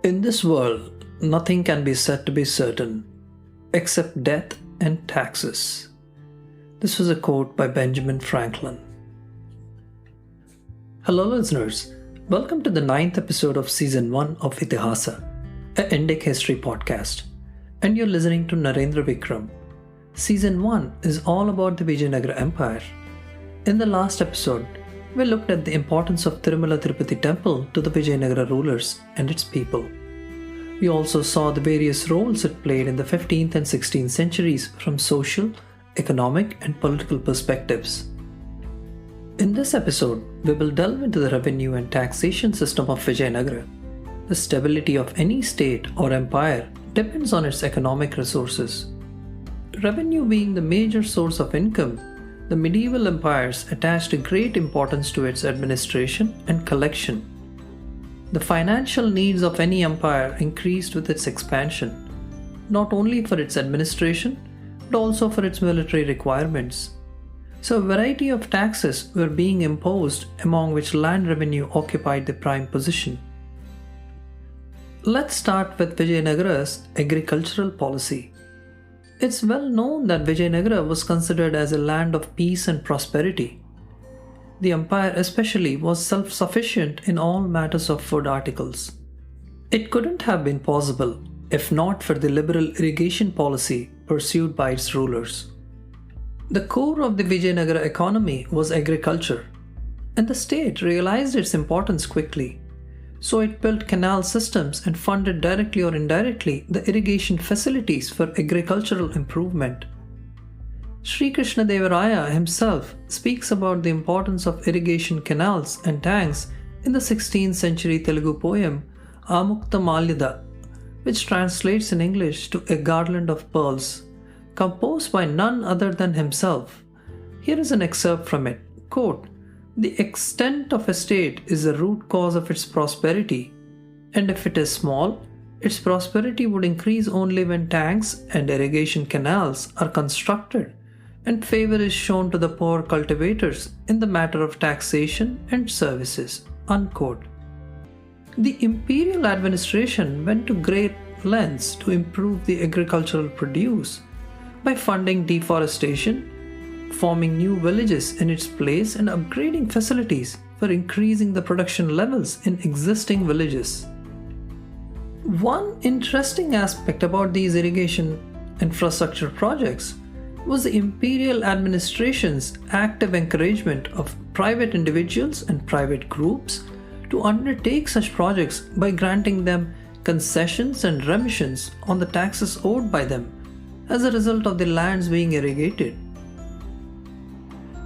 In this world, nothing can be said to be certain, except death and taxes. This was a quote by Benjamin Franklin. Hello listeners, welcome to the 9th episode of Season 1 of Ithihasa, a Indic history podcast. And you're listening to Narendra Vikram. Season 1 is all about the Vijayanagara Empire. In the last episode, we looked at the importance of Tirumala Tirupati Temple to the Vijayanagara rulers and its people. We also saw the various roles it played in the 15th and 16th centuries from social, economic, and political perspectives. In this episode, we will delve into the revenue and taxation system of Vijayanagara. The stability of any state or empire depends on its economic resources. Revenue being the major source of income, the medieval empires attached a great importance to its administration and collection. The financial needs of any empire increased with its expansion, not only for its administration, but also for its military requirements. So a variety of taxes were being imposed, among which land revenue occupied the prime position. Let's start with Vijayanagara's agricultural policy. It's well known that Vijayanagara was considered as a land of peace and prosperity. The empire especially was self-sufficient in all matters of food articles. It couldn't have been possible if not for the liberal irrigation policy pursued by its rulers. The core of the Vijayanagara economy was agriculture, and the state realized its importance quickly. So it built canal systems and funded directly or indirectly the irrigation facilities for agricultural improvement. Sri Krishna Deva Raya himself speaks about the importance of irrigation canals and tanks in the 16th century Telugu poem Amukta Malyada, which translates in English to A Garland of Pearls, composed by none other than himself. Here is an excerpt from it. Quote, "The extent of a state is the root cause of its prosperity, and if it is small, its prosperity would increase only when tanks and irrigation canals are constructed and favor is shown to the poor cultivators in the matter of taxation and services." Unquote. The Imperial administration went to great lengths to improve the agricultural produce by funding deforestation, forming new villages in its place, and upgrading facilities for increasing the production levels in existing villages. One interesting aspect about these irrigation infrastructure projects was the imperial administration's active encouragement of private individuals and private groups to undertake such projects by granting them concessions and remissions on the taxes owed by them as a result of the lands being irrigated.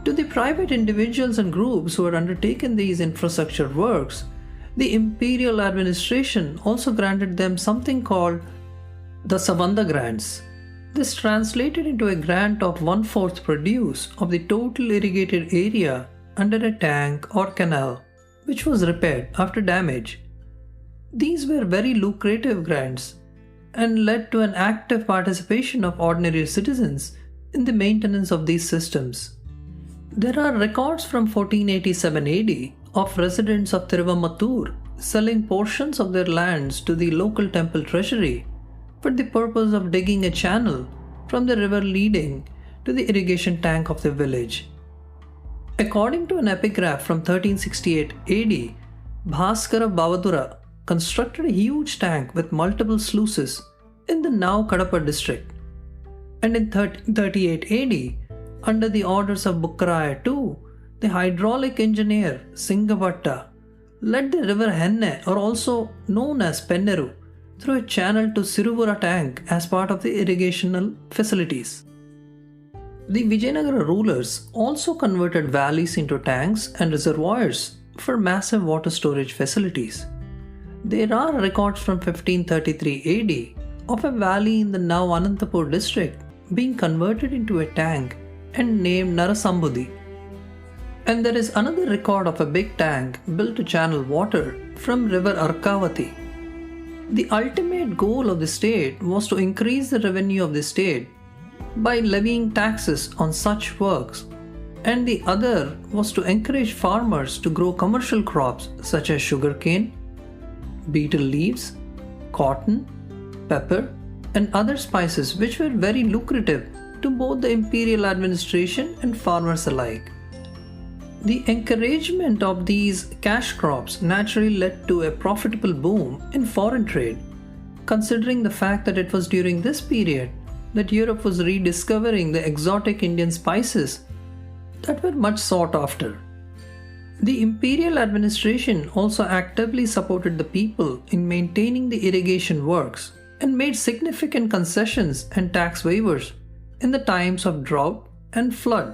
To the private individuals and groups who had undertaken these infrastructure works, the imperial administration also granted them something called the Savanda grants. This translated into a grant of 1/4 produce of the total irrigated area under a tank or canal, which was repaired after damage. These were very lucrative grants and led to an active participation of ordinary citizens in the maintenance of these systems. There are records from 1487 AD of residents of Tiruvamattur selling portions of their lands to the local temple treasury for the purpose of digging a channel from the river leading to the irrigation tank of the village. According to an epigraph from 1368 AD, Bhaskara Bavadura constructed a huge tank with multiple sluices in the now Kadapa district. And in 1338 AD, under the orders of Bukkaraya II, the hydraulic engineer Singavatta led the river Henne, or also known as Penneru, through a channel to Siruvura tank as part of the irrigational facilities. The Vijayanagara rulers also converted valleys into tanks and reservoirs for massive water storage facilities. There are records from 1533 AD of a valley in the now Anantapur district being converted into a tank and named Narasambudhi. And there is another record of a big tank built to channel water from river Arkavati. The ultimate goal of the state was to increase the revenue of the state by levying taxes on such works, and the other was to encourage farmers to grow commercial crops such as sugarcane, betel leaves, cotton, pepper, and other spices which were very lucrative to both the imperial administration and farmers alike. The encouragement of these cash crops naturally led to a profitable boom in foreign trade, considering the fact that it was during this period that Europe was rediscovering the exotic Indian spices that were much sought after. The imperial administration also actively supported the people in maintaining the irrigation works and made significant concessions and tax waivers in the times of drought and flood.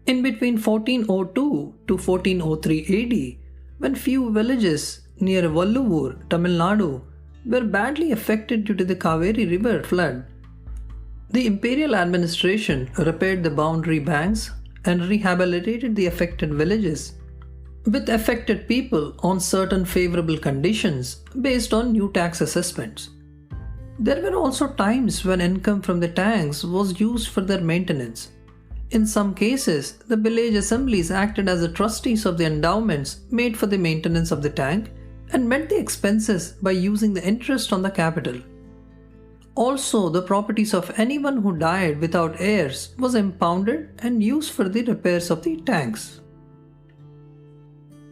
In between 1402 to 1403 AD, when few villages near Valluvur, Tamil Nadu, were badly affected due to the Kaveri River flood, the imperial administration repaired the boundary banks and rehabilitated the affected villages with affected people on certain favorable conditions based on new tax assessments. There were also times when income from the tanks was used for their maintenance. In some cases, the village assemblies acted as the trustees of the endowments made for the maintenance of the tank and met the expenses by using the interest on the capital. Also, the properties of anyone who died without heirs was impounded and used for the repairs of the tanks.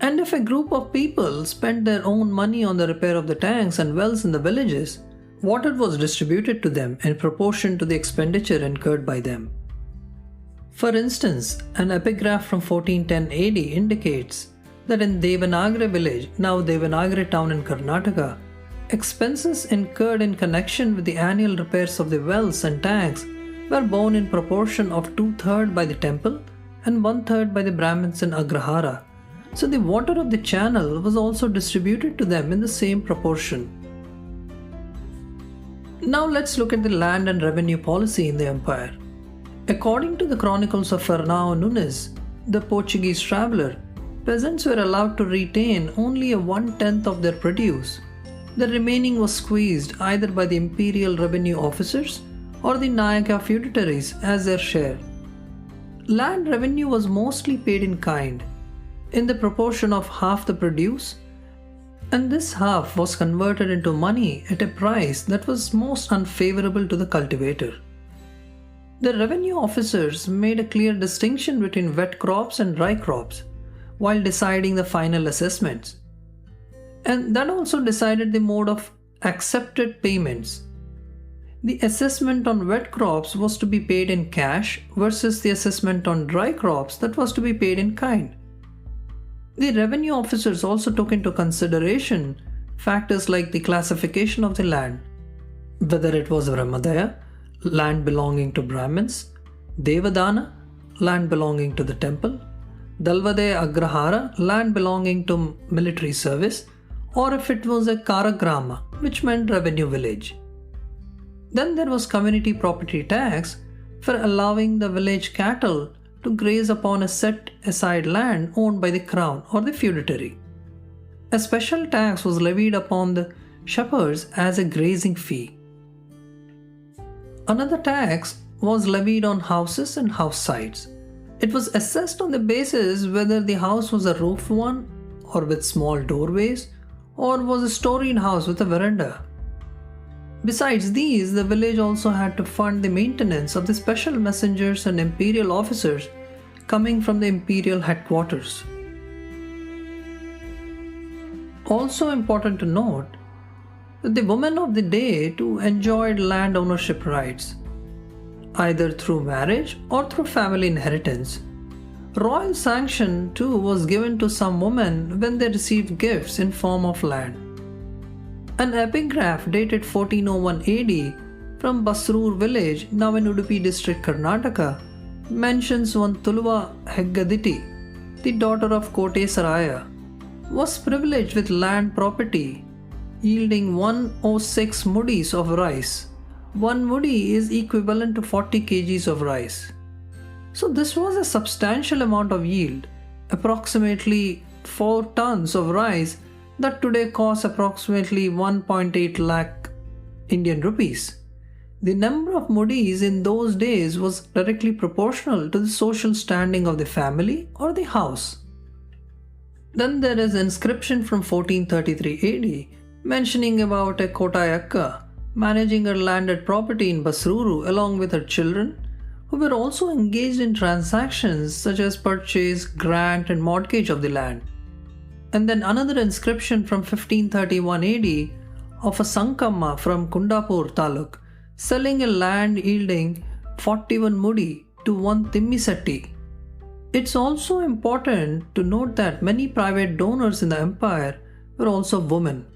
And if a group of people spent their own money on the repair of the tanks and wells in the villages, water was distributed to them in proportion to the expenditure incurred by them. For instance, an epigraph from 1410 AD indicates that in Devanagara village, now Devanagara town in Karnataka, expenses incurred in connection with the annual repairs of the wells and tanks were borne in proportion of 2/3 by the temple and 1/3 by the Brahmins in Agrahara. So the water of the channel was also distributed to them in the same proportion. Now let's look at the land and revenue policy in the empire. According to the chronicles of Fernão Nunes, the Portuguese traveller, peasants were allowed to retain only a 1/10 of their produce. The remaining was squeezed either by the imperial revenue officers or the Nayaka feudatories as their share. Land revenue was mostly paid in kind, in the proportion of half the produce, and this half was converted into money at a price that was most unfavorable to the cultivator. The revenue officers made a clear distinction between wet crops and dry crops while deciding the final assessments. And that also decided the mode of accepted payments. The assessment on wet crops was to be paid in cash versus the assessment on dry crops that was to be paid in kind. The revenue officers also took into consideration factors like the classification of the land, whether it was Brahmadaya, land belonging to Brahmins, Devadana, land belonging to the temple, Dalvadaya Agrahara, land belonging to military service, or if it was a Karagrama, which meant revenue village. Then there was community property tax for allowing the village cattle to graze upon a set aside land owned by the crown or the feudatory. A special tax was levied upon the shepherds as a grazing fee. Another tax was levied on houses and house sites. It was assessed on the basis whether the house was a roofed one or with small doorways, or was a storied house with a veranda. Besides these, the village also had to fund the maintenance of the special messengers and imperial officers coming from the imperial headquarters. Also important to note that the women of the day too enjoyed land ownership rights, either through marriage or through family inheritance. Royal sanction too was given to some women when they received gifts in form of land. An epigraph dated 1401 AD from Basrur village, now in Udupi district, Karnataka, mentions one Tuluva Heggaditi, the daughter of Kote Saraya, was privileged with land property yielding 106 mudis of rice. One mudi is equivalent to 40 kgs of rice. So this was a substantial amount of yield, approximately 4 tons of rice that today costs approximately 1.8 lakh Indian rupees. The number of mudis in those days was directly proportional to the social standing of the family or the house. Then there is an inscription from 1433 AD mentioning about a Kotayakka managing her landed property in Basruru along with her children, who were also engaged in transactions such as purchase, grant, and mortgage of the land. And then another inscription from 1531 AD of a Sankamma from Kundapur Taluk selling a land yielding 41 mudi to one Timmisetti. It's also important to note that many private donors in the empire were also women.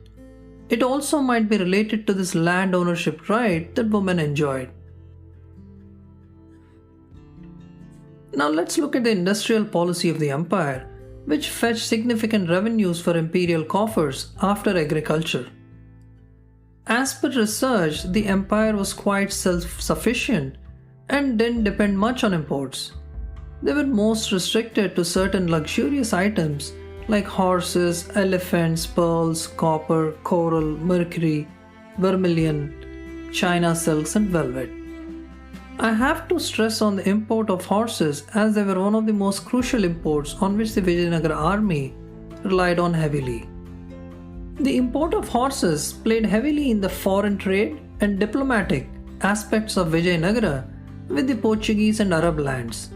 It also might be related to this land ownership right that women enjoyed. Now let's look at the industrial policy of the empire, which fetched significant revenues for imperial coffers after agriculture. As per research, the empire was quite self-sufficient and didn't depend much on imports. They were most restricted to certain luxurious items like horses, elephants, pearls, copper, coral, mercury, vermilion, China silks and velvet. I have to stress on the import of horses as they were one of the most crucial imports on which the Vijayanagara army relied on heavily. The import of horses played heavily in the foreign trade and diplomatic aspects of Vijayanagara with the Portuguese and Arab lands.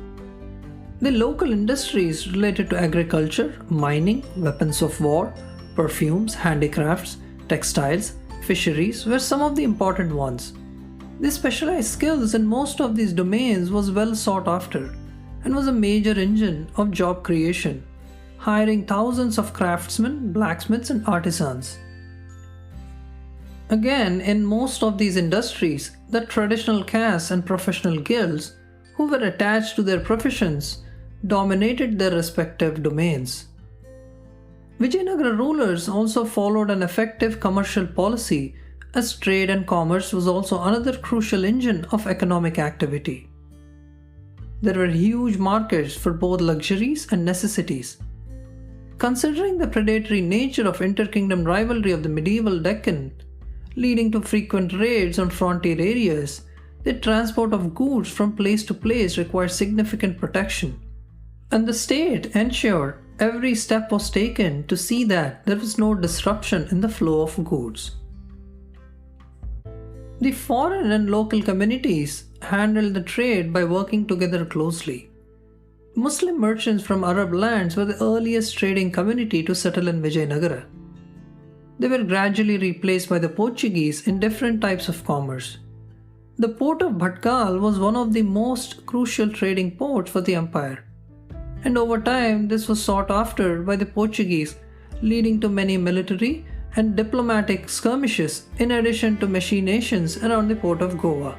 The local industries related to agriculture, mining, weapons of war, perfumes, handicrafts, textiles, fisheries were some of the important ones. The specialized skills in most of these domains was well sought after and was a major engine of job creation, hiring thousands of craftsmen, blacksmiths and artisans. Again, in most of these industries, the traditional castes and professional guilds who were attached to their professions dominated their respective domains. Vijayanagara rulers also followed an effective commercial policy as trade and commerce was also another crucial engine of economic activity. There were huge markets for both luxuries and necessities. Considering the predatory nature of inter-kingdom rivalry of the medieval Deccan, leading to frequent raids on frontier areas, the transport of goods from place to place required significant protection. And the state ensured every step was taken to see that there was no disruption in the flow of goods. The foreign and local communities handled the trade by working together closely. Muslim merchants from Arab lands were the earliest trading community to settle in Vijayanagara. They were gradually replaced by the Portuguese in different types of commerce. The port of Bhatkal was one of the most crucial trading ports for the empire, and over time this was sought after by the Portuguese, leading to many military and diplomatic skirmishes in addition to machinations around the port of Goa.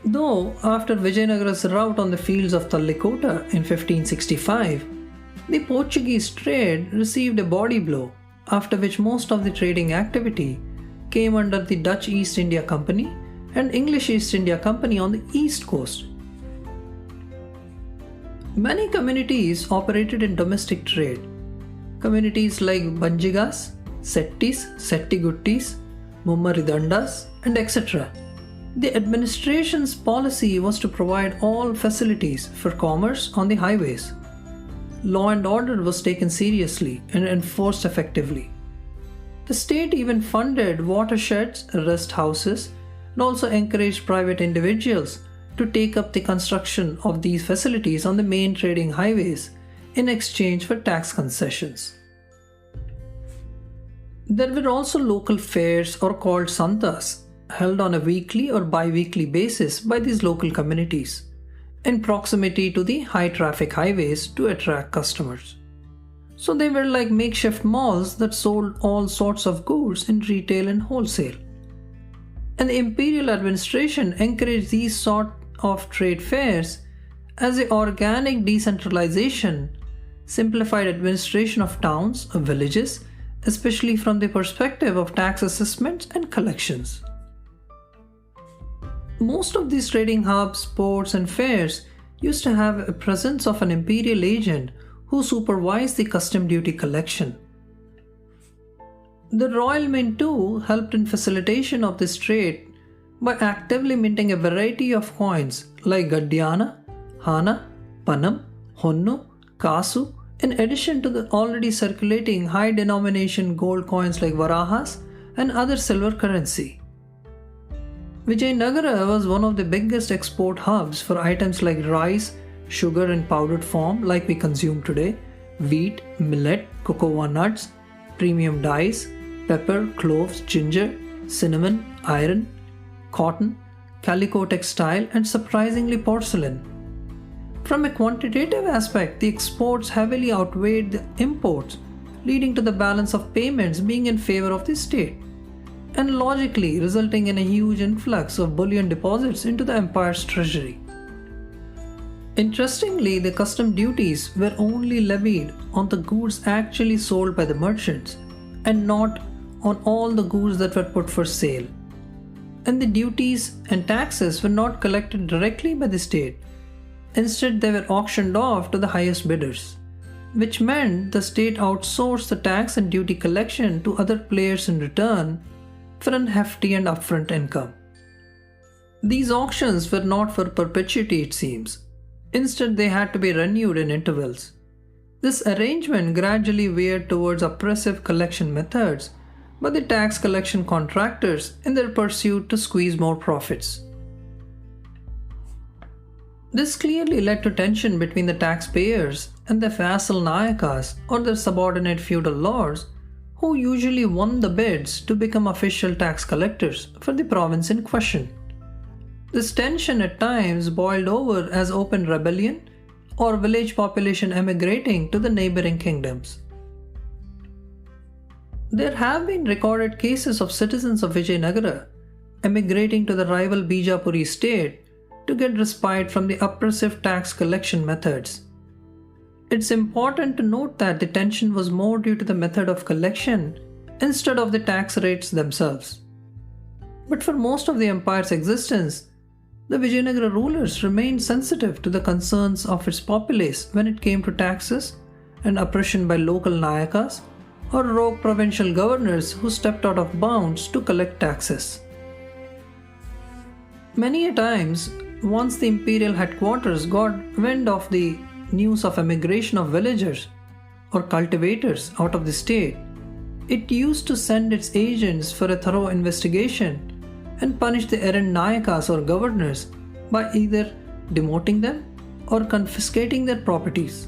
Though after Vijayanagara's rout on the fields of Tallikota in 1565, the Portuguese trade received a body blow, after which most of the trading activity came under the Dutch East India Company and English East India Company on the east coast. Many communities operated in domestic trade. Communities like Banjigas, Settis, Settiguttis, Mummaridandas, and etc. The administration's policy was to provide all facilities for commerce on the highways. Law and order was taken seriously and enforced effectively. The state even funded watersheds, rest houses, and also encouraged private individuals to take up the construction of these facilities on the main trading highways in exchange for tax concessions. There were also local fairs or called santas held on a weekly or bi-weekly basis by these local communities in proximity to the high traffic highways to attract customers. So they were like makeshift malls that sold all sorts of goods in retail and wholesale. And the imperial administration encouraged these sort of trade fairs as the organic decentralization, simplified administration of towns or villages, especially from the perspective of tax assessments and collections. Most of these trading hubs, ports and fairs used to have a presence of an imperial agent who supervised the custom duty collection. The Royal Mint too helped in facilitation of this trade by actively minting a variety of coins like Gadyana, Hana, Panam, Honnu, Kasu, in addition to the already circulating high denomination gold coins like Varahas and other silver currency. Vijayanagara was one of the biggest export hubs for items like rice, sugar in powdered form like we consume today, wheat, millet, cocoa nuts, premium dyes, pepper, cloves, ginger, cinnamon, iron, cotton, calico textile, and surprisingly porcelain. From a quantitative aspect, the exports heavily outweighed the imports, leading to the balance of payments being in favor of the state, and logically resulting in a huge influx of bullion deposits into the empire's treasury. Interestingly, the custom duties were only levied on the goods actually sold by the merchants, and not on all the goods that were put for sale. And the duties and taxes were not collected directly by the state. Instead, they were auctioned off to the highest bidders, which meant the state outsourced the tax and duty collection to other players in return for an hefty and upfront income. These auctions were not for perpetuity, it seems. Instead, they had to be renewed in intervals. This arrangement gradually veered towards oppressive collection methods by the tax collection contractors in their pursuit to squeeze more profits. This clearly led to tension between the taxpayers and the vassal Nayakas or their subordinate feudal lords, who usually won the bids to become official tax collectors for the province in question. This tension at times boiled over as open rebellion or village population emigrating to the neighboring kingdoms. There have been recorded cases of citizens of Vijayanagara emigrating to the rival Bijapuri state to get respite from the oppressive tax collection methods. It's important to note that the tension was more due to the method of collection instead of the tax rates themselves. But for most of the empire's existence, the Vijayanagara rulers remained sensitive to the concerns of its populace when it came to taxes and oppression by local Nayakas or rogue provincial governors who stepped out of bounds to collect taxes. Many a times, once the imperial headquarters got wind of the news of emigration of villagers or cultivators out of the state, it used to send its agents for a thorough investigation and punish the errant Nayakas or governors by either demoting them or confiscating their properties.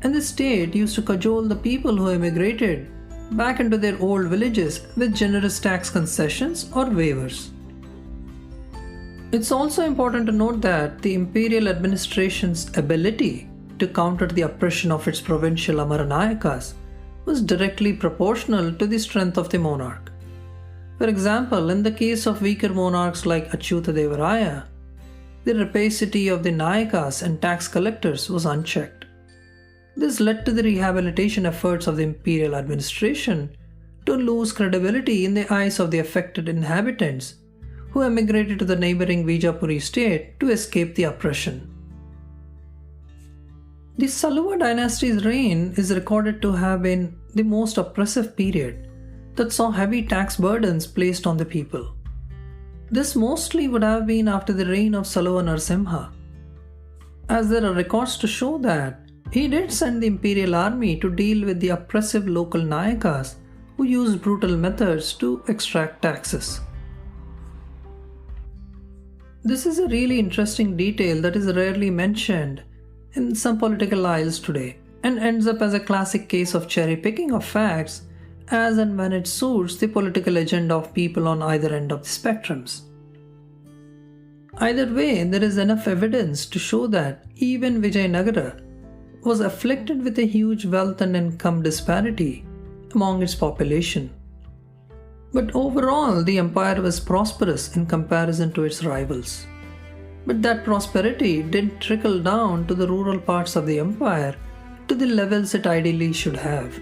And the state used to cajole the people who emigrated back into their old villages with generous tax concessions or waivers. It's also important to note that the imperial administration's ability to counter the oppression of its provincial Amaranayakas was directly proportional to the strength of the monarch. For example, in the case of weaker monarchs like Achyutadevaraya, the rapacity of the Nayakas and tax collectors was unchecked. This led to the rehabilitation efforts of the imperial administration to lose credibility in the eyes of the affected inhabitants who emigrated to the neighboring Bijapuri state to escape the oppression. The Saluva dynasty's reign is recorded to have been the most oppressive period that saw heavy tax burdens placed on the people. This mostly would have been after the reign of Saluva Narasimha, as there are records to show that he did send the imperial army to deal with the oppressive local Nayakas who used brutal methods to extract taxes. This is a really interesting detail that is rarely mentioned in some political aisles today and ends up as a classic case of cherry picking of facts as and when it suits the political agenda of people on either end of the spectrums. Either way, there is enough evidence to show that even Vijayanagara was afflicted with a huge wealth and income disparity among its population. But overall, the empire was prosperous in comparison to its rivals. But that prosperity didn't trickle down to the rural parts of the empire to the levels it ideally should have.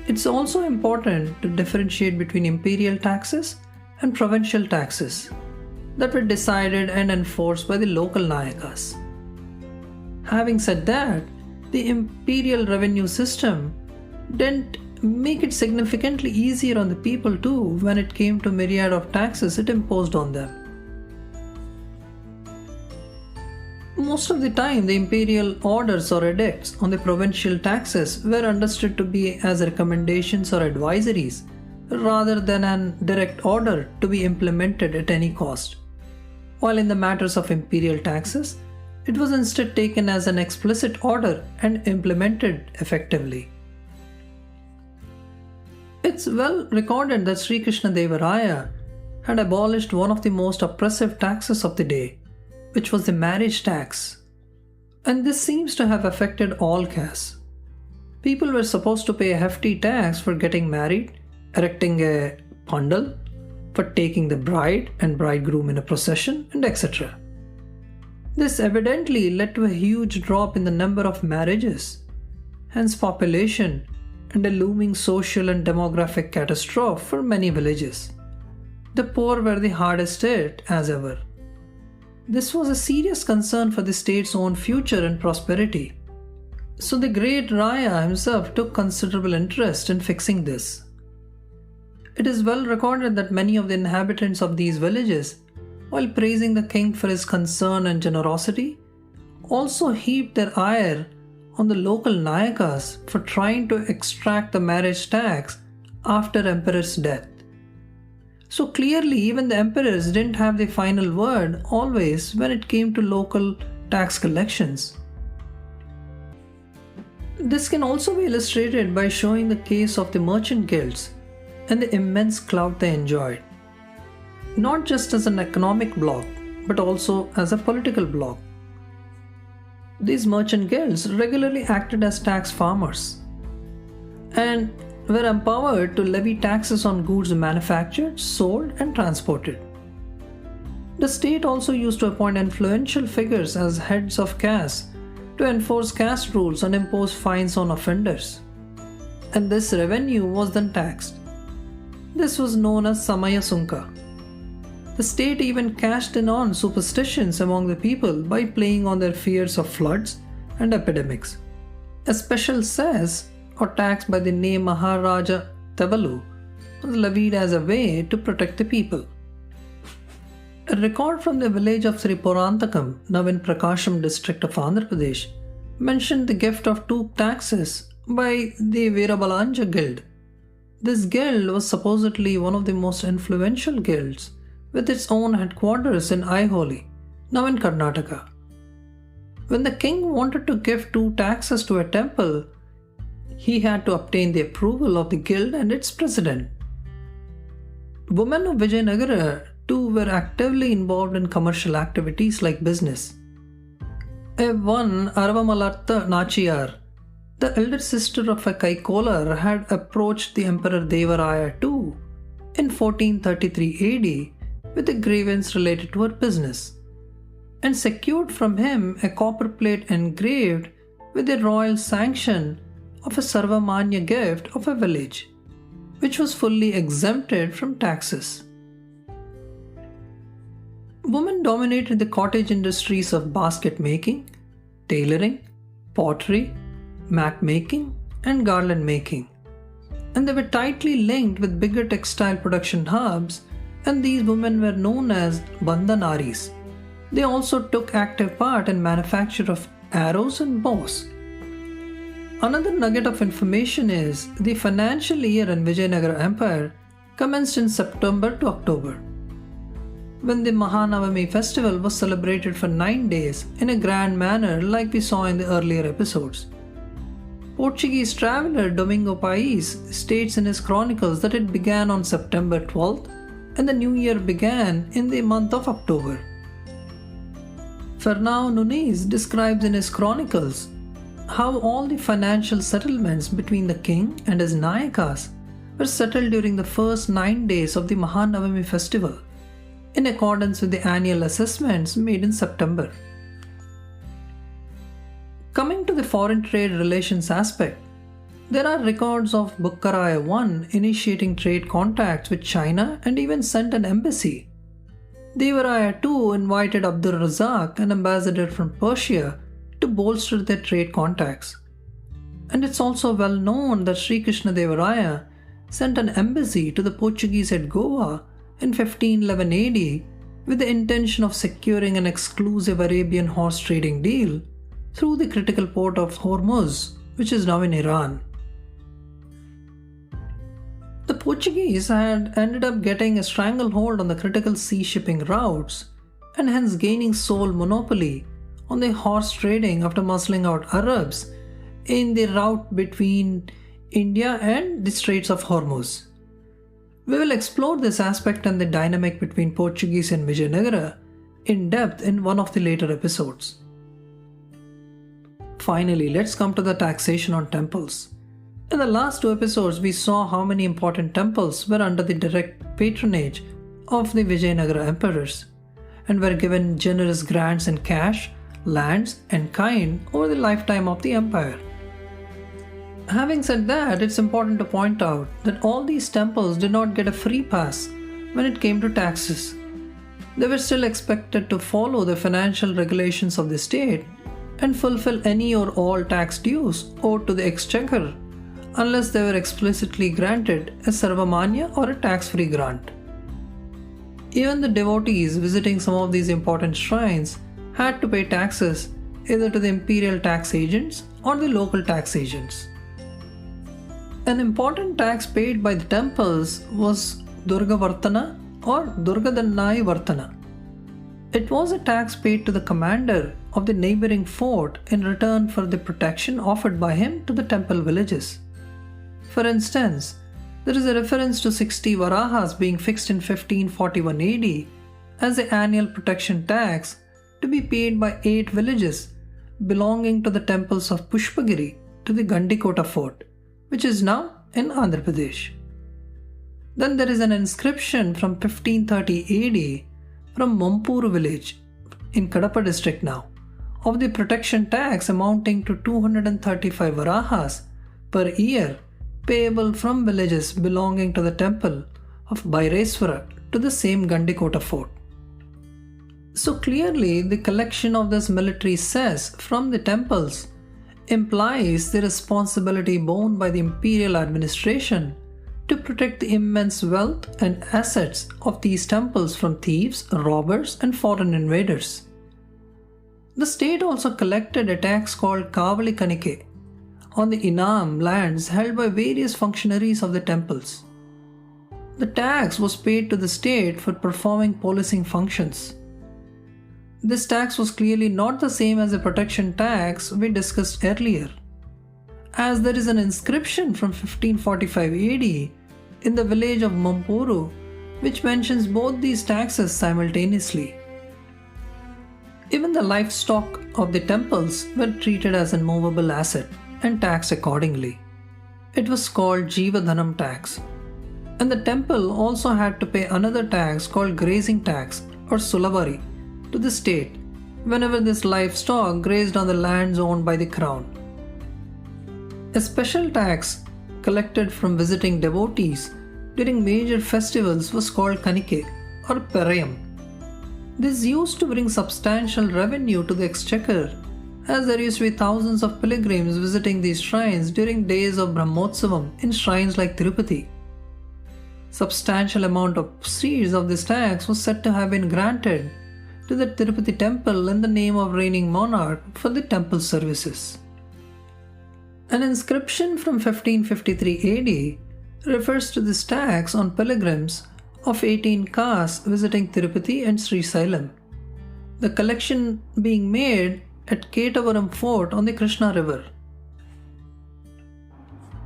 It's also important to differentiate between imperial taxes and provincial taxes that were decided and enforced by the local Nayakas. Having said that, the imperial revenue system didn't make it significantly easier on the people too when it came to myriad of taxes it imposed on them. Most of the time, the imperial orders or edicts on the provincial taxes were understood to be as recommendations or advisories, rather than an direct order to be implemented at any cost. While in the matters of imperial taxes, it was instead taken as an explicit order and implemented effectively. It's well recorded that Sri Krishna Deva Raya had abolished one of the most oppressive taxes of the day, which was the marriage tax. And this seems to have affected all castes. People were supposed to pay a hefty tax for getting married, erecting a pandal, for taking the bride and bridegroom in a procession, and etc. This evidently led to a huge drop in the number of marriages, hence population, and a looming social and demographic catastrophe for many villages. The poor were the hardest hit as ever. This was a serious concern for the state's own future and prosperity. So the great Raya himself took considerable interest in fixing this. It is well recorded that many of the inhabitants of these villages, while praising the king for his concern and generosity, also heaped their ire on the local Nayakas for trying to extract the marriage tax after emperor's death. So clearly even the emperors didn't have the final word always when it came to local tax collections. This can also be illustrated by showing the case of the merchant guilds and the immense clout they enjoyed, not just as an economic bloc but also as a political bloc. These merchant guilds regularly acted as tax farmers and were empowered to levy taxes on goods manufactured, sold, and transported. The state also used to appoint influential figures as heads of castes to enforce caste rules and impose fines on offenders. And this revenue was then taxed. This was known as Samaya Sunka. The state even cashed in on superstitions among the people by playing on their fears of floods and epidemics. A special cess or tax by the name Maharaja Tevalu was levied as a way to protect the people. A record from the village of Sri Purantakam, now in Prakasham district of Andhra Pradesh, mentioned the gift of 2 taxes by the Veerabalanja guild. This guild was supposedly one of the most influential guilds, with its own headquarters in Aiholi, now in Karnataka. When the king wanted to give 2 taxes to a temple, he had to obtain the approval of the guild and its president. Women of Vijayanagara too were actively involved in commercial activities like business. One Arvamalartha Nachiyar, the elder sister of a Kaikolar, had approached the Emperor Devaraya II in 1433 AD with a grievance related to her business, and secured from him a copper plate engraved with the royal sanction of a Sarvamanya gift of a village, which was fully exempted from taxes. Women dominated the cottage industries of basket making, tailoring, pottery, mat making, and garland making, and they were tightly linked with bigger textile production hubs, and these women were known as Bandhanaris. They also took active part in manufacture of arrows and bows. Another nugget of information is the financial year in Vijayanagara Empire commenced in September to October, when the Mahanavami festival was celebrated for 9 days in a grand manner like we saw in the earlier episodes. Portuguese traveller Domingo Pais states in his chronicles that it began on September 12th and the new year began in the month of October. Fernão Nunes describes in his chronicles how all the financial settlements between the king and his Nayakas were settled during the first 9 days of the Mahanavami festival, in accordance with the annual assessments made in September. Coming to the foreign trade relations aspect, there are records of Bukkaraya I initiating trade contacts with China and even sent an embassy. Devaraya II invited Abdul Razak, an ambassador from Persia, to bolster their trade contacts. And it's also well known that Sri Krishna Deva Raya sent an embassy to the Portuguese at Goa in 1511 AD with the intention of securing an exclusive Arabian horse trading deal through the critical port of Hormuz, which is now in Iran. The Portuguese had ended up getting a stranglehold on the critical sea shipping routes and hence gaining sole monopoly on the horse trading after muscling out Arabs in the route between India and the Straits of Hormuz. We will explore this aspect and the dynamic between Portuguese and Vijayanagara in depth in one of the later episodes. Finally, let's come to the taxation on temples. In the last 2 episodes, we saw how many important temples were under the direct patronage of the Vijayanagara emperors and were given generous grants in cash, lands, and kind over the lifetime of the empire. Having said that, it's important to point out that all these temples did not get a free pass when it came to taxes. They were still expected to follow the financial regulations of the state and fulfill any or all tax dues owed to the exchequer unless they were explicitly granted a sarvamanya or a tax-free grant. Even the devotees visiting some of these important shrines had to pay taxes either to the imperial tax agents or the local tax agents. An important tax paid by the temples was Durga Vartana or Durgadannai Vartana. It was a tax paid to the commander of the neighboring fort in return for the protection offered by him to the temple villages. For instance, there is a reference to 60 varahas being fixed in 1541 AD as the annual protection tax to be paid by 8 villages belonging to the temples of Pushpagiri to the Gandikota fort, which is now in Andhra Pradesh. Then there is an inscription from 1530 AD from Mompuru village in Kadapa district now of the protection tax amounting to 235 varahas per year payable from villages belonging to the temple of Baireswara to the same Gandikota fort. So clearly the collection of this military cess from the temples implies the responsibility borne by the imperial administration to protect the immense wealth and assets of these temples from thieves, robbers, and foreign invaders. The state also collected a tax called Kavali Kanike on the Inam lands held by various functionaries of the temples. The tax was paid to the state for performing policing functions. This tax was clearly not the same as the protection tax we discussed earlier, as there is an inscription from 1545 AD in the village of Mompuru which mentions both these taxes simultaneously. Even the livestock of the temples were treated as a movable asset and taxed accordingly. It was called Jivadhanam tax, and the temple also had to pay another tax called grazing tax or Sulavari to the state whenever this livestock grazed on the lands owned by the crown. A special tax collected from visiting devotees during major festivals was called Kanike or Perayam. This used to bring substantial revenue to the exchequer, as there used to be thousands of pilgrims visiting these shrines during days of Brahmotsavam in shrines like Tirupati. Substantial amount of proceeds of this tax was said to have been granted to the Tirupati temple in the name of reigning monarch for the temple services. An inscription from 1553 AD refers to this tax on pilgrims of 18 castes visiting Tirupati and Sri Sailam, the collection being made at Ketavaram fort on the Krishna river.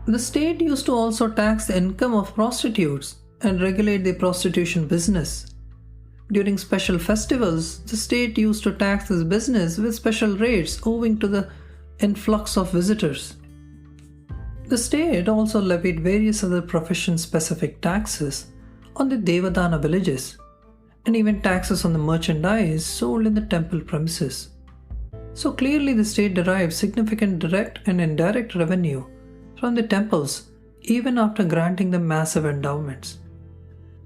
The state used to also tax the income of prostitutes and regulate the prostitution business. During special festivals, the state used to tax this business with special rates owing to the influx of visitors. The state also levied various other profession-specific taxes on the Devadana villages and even taxes on the merchandise sold in the temple premises. So clearly the state derived significant direct and indirect revenue from the temples even after granting them massive endowments.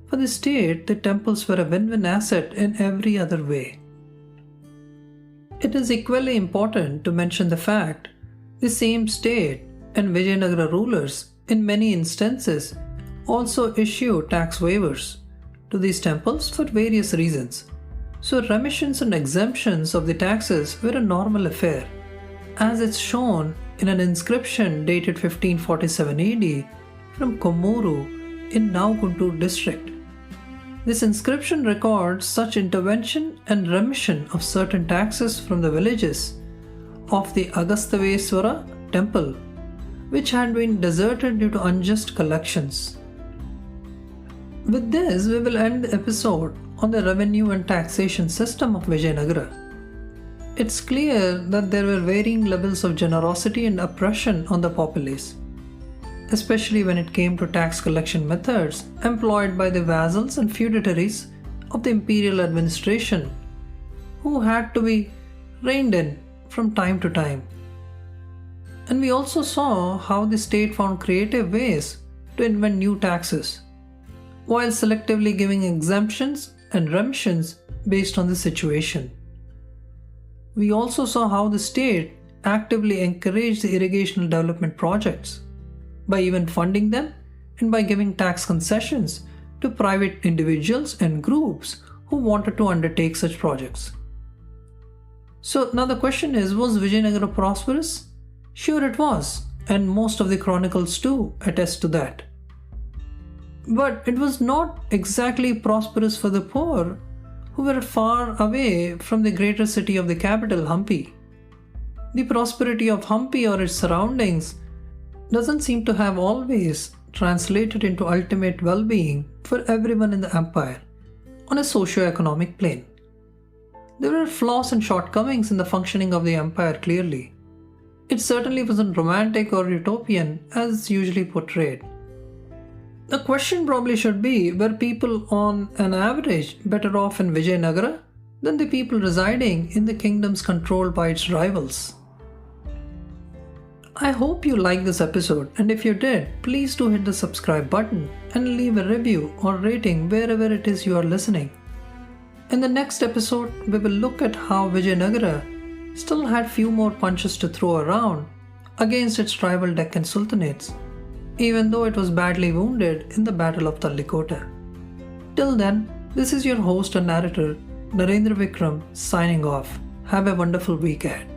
For the state, the temples were a win-win asset in every other way. It is equally important to mention the fact the same state and Vijayanagara rulers in many instances also issued tax waivers to these temples for various reasons, So remissions and exemptions of the taxes were a normal affair, as it's shown in an inscription dated 1547 AD from Kommuru in now Guntur district. This inscription records such intervention and remission of certain taxes from the villages of the Agastaveswara temple, which had been deserted due to unjust collections. With this, we will end the episode on the revenue and taxation system of Vijayanagara. It's clear that there were varying levels of generosity and oppression on the populace, especially when it came to tax collection methods employed by the vassals and feudatories of the imperial administration, who had to be reined in from time to time. And we also saw how the state found creative ways to invent new taxes, while selectively giving exemptions and remissions based on the situation. We also saw how the state actively encouraged the irrigational development projects by even funding them and by giving tax concessions to private individuals and groups who wanted to undertake such projects. So now the question is, was Vijayanagara prosperous? Sure it was, and most of the chronicles too attest to that. But it was not exactly prosperous for the poor, who were far away from the greater city of the capital, Hampi. The prosperity of Hampi or its surroundings doesn't seem to have always translated into ultimate well-being for everyone in the empire on a socio-economic plane. There were flaws and shortcomings in the functioning of the empire clearly. It certainly wasn't romantic or utopian as it's usually portrayed. The question probably should be, were people on an average better off in Vijayanagara than the people residing in the kingdoms controlled by its rivals? I hope you liked this episode, and if you did, please do hit the subscribe button and leave a review or rating wherever it is you are listening. In the next episode, we will look at how Vijayanagara still had few more punches to throw around against its rival Deccan sultanates, even though it was badly wounded in the Battle of Tallikota. Till then, this is your host and narrator, Narendra Vikram, signing off. Have a wonderful week ahead.